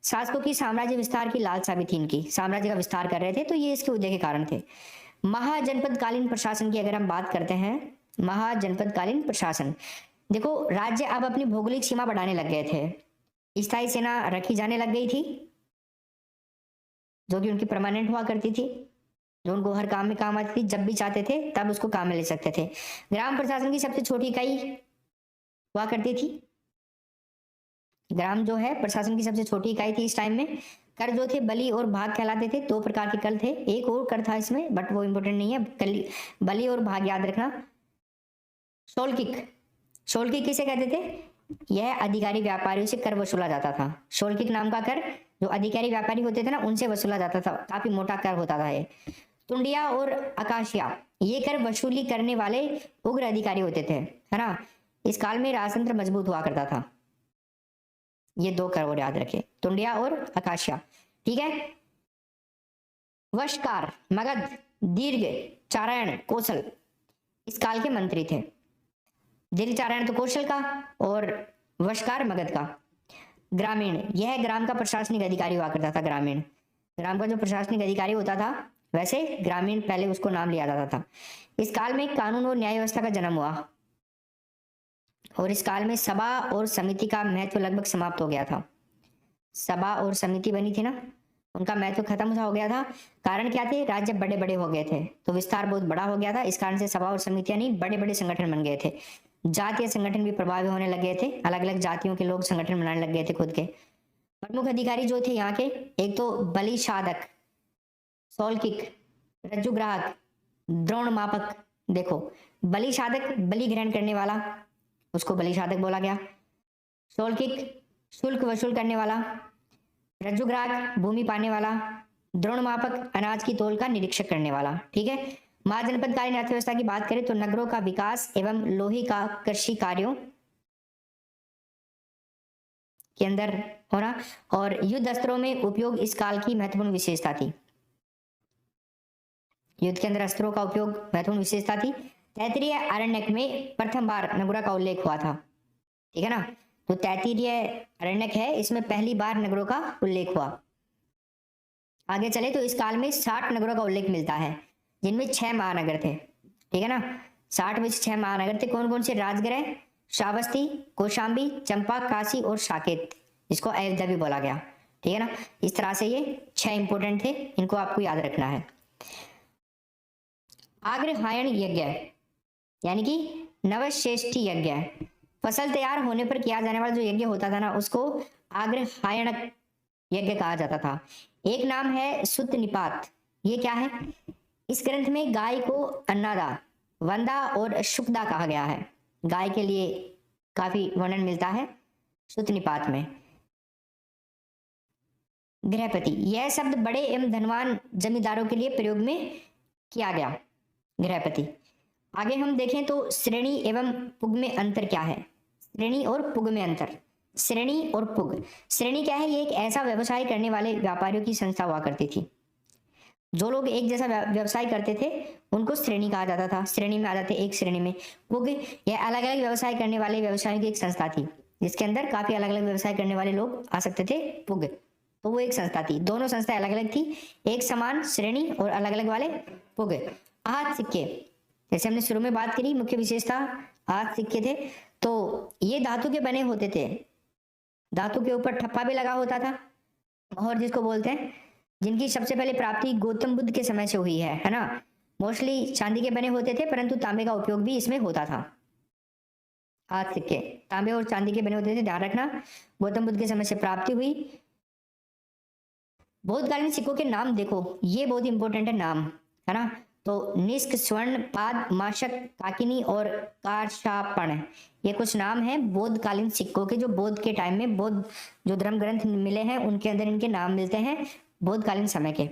शासकों की साम्राज्य विस्तार की लालसा भी थी, इनकी साम्राज्य का विस्तार कर रहे थे, तो ये इसके उदय के कारण थे। महाजनपदकालीन प्रशासन की अगर हम बात करते हैं, महाजनपदकालीन प्रशासन, देखो, राज्य अब अपनी भौगोलिक सीमा बढ़ाने लग गए थे। स्थायी सेना रखी जाने लग गई थी, जो कि उनकी परमानेंट हुआ करती थी, जो उनको हर काम में काम आती थी, जब भी चाहते थे तब उसको काम में ले सकते थे। ग्राम प्रशासन की सबसे छोटी इकाई हुआ करती थी। ग्राम जो है प्रशासन की सबसे छोटी इकाई थी इस टाइम में। कर जो थे बलि और भाग कहलाते थे, दो प्रकार के कर थे। एक और कर था इसमें, बट वो इंपॉर्टेंट नहीं है, बलि और भाग याद रखना। शोलकिक, शोलकिक किसे कहते थे? यह अधिकारी व्यापारियों से कर वसूला जाता था। शोलकिक नाम का कर जो अधिकारी व्यापारी होते थे ना, उनसे वसूला जाता था, काफी मोटा कर होता था ये। तुंडिया और अकाशिया, ये कर वसूली करने वाले उग्र अधिकारी होते थे, है ना। इस काल में राजतंत्र मजबूत हुआ करता था। ये दो कर और याद रखे, तुंडिया और अकाशिया, ठीक है। वशकार, मगध, दीर्घ चारायण, कौशल इस काल के मंत्री थे। दीर्घ चारायण तो कौशल का और वशकार मगध का। ग्रामीण, यह ग्राम का प्रशासनिक अधिकारी हुआ करता था। ग्रामीण, ग्राम का जो प्रशासनिक अधिकारी होता था, वैसे ग्रामीण पहले उसको नाम लिया जाता था। इस काल में कानून और न्याय व्यवस्था का जन्म हुआ, और इस काल में सभा और समिति का महत्व लगभग समाप्त हो गया था। सभा और समिति बनी थी ना, उनका महत्व खत्म हो गया था। कारण क्या थे? राज्य बड़े बड़े हो गए थे, तो विस्तार बहुत बड़ा हो गया था। इस कारण से सभा और समितियां नहीं, बड़े बड़े संगठन बन गए थे। जातीय संगठन भी प्रभावी होने लग गए थे, अलग अलग जातियों के लोग संगठन बनाने लग गए थे खुद के। प्रमुख अधिकारी जो थे यहाँ के, एक तो बलि साधक, शोलकिक, रज्जुग्राहक, द्रोण मापक। देखो, बलि साधक बलि ग्रहण करने वाला, उसको बलि साधक बोला गया। शोलकिक शुल्क वसूल करने वाला। रज्जुग्राहक भूमि पाने वाला। द्रोण मापक अनाज की तौल का निरीक्षक करने वाला, ठीक है। महाजनपदकालीन अर्थव्यवस्था की बात करें तो नगरों का विकास एवं लोहे का कृषि कार्यों के अंदर होना और युद्ध अस्त्रों में उपयोग इस काल की महत्वपूर्ण विशेषता थी। युद्ध के अंदर अस्त्रों का उपयोग महत्वपूर्ण विशेषता थी। तैत्तिरीय अरण्यक में प्रथम बार नगरों का उल्लेख हुआ था, ठीक है ना। तो तैत्तिरीय अरण्यक है, इसमें पहली बार नगरों का उल्लेख हुआ। आगे चले तो इस काल में 60 नगरों का उल्लेख मिलता है, जिनमें 6 महानगर थे, ठीक है ना। 60 में 6 महानगर थे। कौन कौन से? राजगृह, श्रावस्ती, कौशाम्बी, चंपा, काशी और साकेत, इसको अयोध्या भी बोला गया, ठीक है ना। इस तरह से ये 6 इंपोर्टेंट थे, इनको आपको याद रखना है। आग्रहायण यज्ञ यानी कि नवश्रेष्ठी यज्ञ, फसल तैयार होने पर किया जाने वाला जो यज्ञ होता था ना, उसको आग्रहायण यज्ञ कहा जाता था। एक नाम है सुत निपात। ये क्या है? इस ग्रंथ में गाय को अन्नादा, वंदा और शुकदा कहा गया है। गाय के लिए काफी वर्णन मिलता है सुत निपात में। गृहपति, यह शब्द बड़े एवं धनवान जमींदारों के लिए प्रयोग में किया गया, गृहपति। आगे हम देखें तो श्रेणी एवं पुग में अंतर क्या है? श्रेणी और पुग में अंतर। श्रेणी और पुग, श्रेणी क्या है? ये एक ऐसा व्यवसाय करने वाले व्यापारियों की संस्था हुआ करती थी। जो लोग एक जैसा व्यवसाय करते थे उनको श्रेणी कहा जाता था, श्रेणी में आ जाते एक श्रेणी में। पुग, यह अलग अलग व्यवसाय करने वाले व्यवसायियों की एक संस्था थी, जिसके अंदर काफी अलग अलग व्यवसाय करने वाले लोग आ सकते थे। पुग, तो वो एक संस्था थी। दोनों संस्थाएं अलग अलग थी, एक समान श्रेणी और अलग अलग वाले पुग। आहत सिक्के, जैसे हमने शुरू में बात करी, मुख्य विशेषता आज सिक्के थे तो ये धातु के बने होते थे, धातु के ऊपर ठप्पा भी लगा होता था, मोहर जिसको बोलते हैं, जिनकी सबसे पहले प्राप्ति गौतम बुद्ध के समय से हुई है ना। मोस्टली चांदी के बने होते थे परंतु तांबे का उपयोग भी इसमें होता था। आज सिक्के तांबे और चांदी के बने होते थे, ध्यान रखना। गौतम बुद्ध के समय से प्राप्ति हुई। बौद्धकालीन सिक्कों के नाम देखो, ये बहुत इंपॉर्टेंट है नाम, है ना। तो निष्क, स्वर्ण, पाद, माशक, काकिनी और कारशापण, ये कुछ नाम हैं बौद्धकालीन सिक्कों के, जो बौद्ध के टाइम में बौद्ध जो धर्म ग्रंथ मिले हैं उनके अंदर इनके नाम मिलते हैं बौद्धकालीन समय के।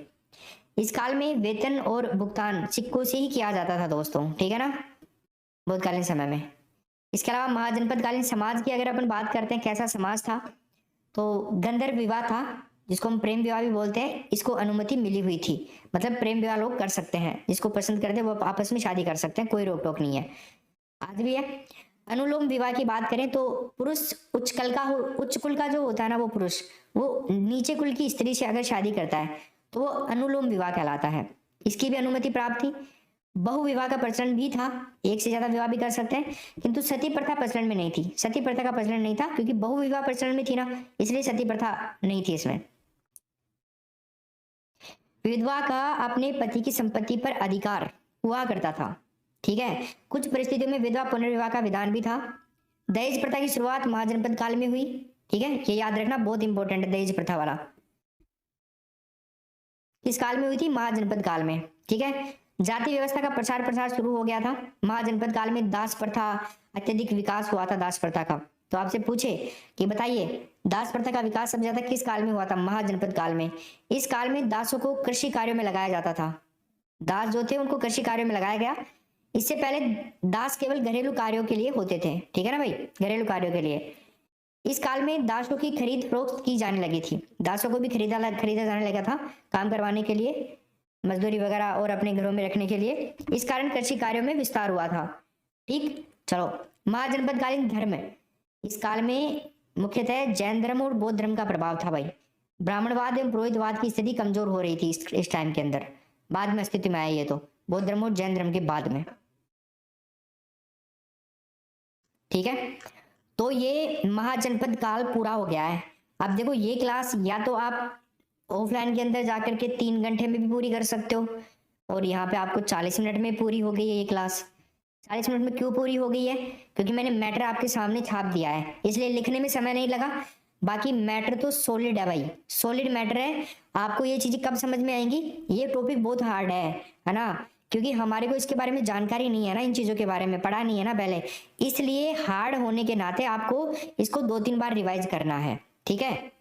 इस काल में वेतन और भुगतान सिक्कों से ही किया जाता था दोस्तों, ठीक है ना, बौद्धकालीन समय में। इसके अलावा महाजनपदकालीन समाज की अगर अपन बात करते हैं, कैसा समाज था, तो गंधर्व विवाह था, जिसको हम प्रेम विवाह भी बोलते हैं, इसको अनुमति मिली हुई थी। मतलब प्रेम विवाह लोग कर सकते हैं, जिसको पसंद करते हैं वो आपस में शादी कर सकते हैं, कोई रोक टोक नहीं है, आज भी है। अनुलोम विवाह की बात करें तो पुरुष उच्च कुल का जो होता है ना, वो पुरुष वो नीचे कुल की स्त्री से अगर शादी करता है तो वो अनुलोम विवाह कहलाता है, इसकी भी अनुमति प्राप्त थी। बहु विवाह का प्रचलन भी था, एक से ज्यादा विवाह भी कर सकते हैं, किंतु सती प्रथा प्रचलन में नहीं थी। सती प्रथा का प्रचलन नहीं था क्योंकि बहु विवाह प्रचलन में थी ना, इसलिए सती प्रथा नहीं थी इसमें। विधवा का अपने पति की संपत्ति पर अधिकार हुआ करता था, ठीक है। कुछ परिस्थितियों में विधवा पुनर्विवाह का विधान भी था। दहेज प्रथा की शुरुआत महाजनपद काल में हुई, ठीक है, ये याद रखना, बहुत इंपॉर्टेंट है दहेज प्रथा वाला। किस काल में हुई थी? महाजनपद काल में, ठीक है। जाति व्यवस्था का प्रसार शुरू हो गया था महाजनपद काल में। दास प्रथा अत्यधिक विकास हुआ था, दास प्रथा का। तो आपसे पूछे कि बताइए दास प्रथा का विकास सबसे ज्यादा किस काल में हुआ था? महाजनपद काल में। इस काल में दासों को कृषि कार्यों में लगाया जाता था, दास जो थे उनको कृषि कार्यों में लगाया गया। इससे पहले दास केवल घरेलू कार्यों के लिए होते थे, ठीक है ना भाई, घरेलू कार्यों के लिए। इस काल में दासों की खरीद फरोख्त की जाने लगी थी, दासों को भी खरीदा जाने लगा था काम करवाने के लिए, मजदूरी वगैरह और अपने घरों में रखने के लिए। इस कारण कृषि कार्यों में विस्तार हुआ था, ठीक। चलो, महाजनपदकालीन धर्म, इस काल में मुख्यतः जैन धर्म और बौद्ध धर्म का प्रभाव था भाई। ब्राह्मणवाद एवं पुरोहितवाद की स्थिति कमजोर हो रही थी इस टाइम के अंदर, बाद में अस्तित्व में आया ये तो, बौद्ध धर्म और जैन धर्म के बाद में, ठीक है। तो ये महाजनपद काल पूरा हो गया है। अब देखो ये क्लास या तो आप ऑफलाइन के अंदर जाकर के 3 घंटे में भी पूरी कर सकते हो, और यहाँ पे आपको 40 मिनट में पूरी हो गई है ये क्लास। 40 मिनट में क्यों पूरी हो गई है? क्योंकि मैंने मैटर आपके सामने छाप दिया है, इसलिए लिखने में समय नहीं लगा। बाकी मैटर तो सॉलिड है भाई, सॉलिड मैटर है। आपको ये चीजें कब समझ में आएंगी? ये टॉपिक बहुत हार्ड है ना, क्योंकि हमारे को इसके बारे में जानकारी नहीं है ना, इन चीजों के बारे में पढ़ा नहीं है ना पहले, इसलिए हार्ड होने के नाते आपको इसको 2-3 बार रिवाइज करना है, ठीक है।